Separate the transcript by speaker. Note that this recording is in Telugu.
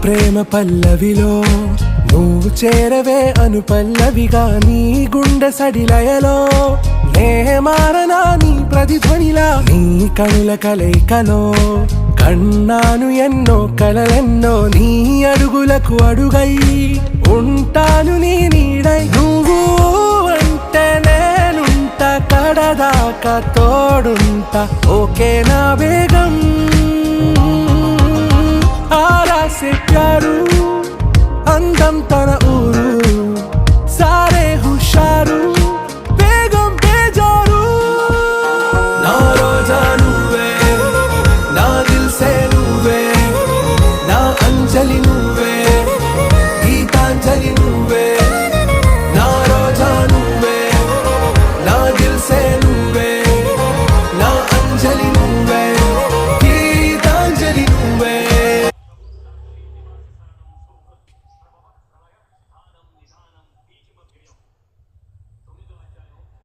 Speaker 1: ప్రేమ పల్లవిలో నువ్వు చేరవే అను పల్లవిగా నీ గుండె సడిలయలో నే మారనా నీ ప్రతిధ్వనిలా నీ కనుల కలయికలో కన్నాను ఎన్నో కలలెన్నో నీ అడుగులకు అడుగై ఉంటాను నీ నీడై నువ్వు అంటే నేనుంట కడదాకా తోడుంటా ఓకే నా బేగం आरा से प्यारू अंदम तन ऊरू सारे हुशारू बेगम बेजारू ना रोजा नुवे ना दिल से नुवे ना अंजलि नुवे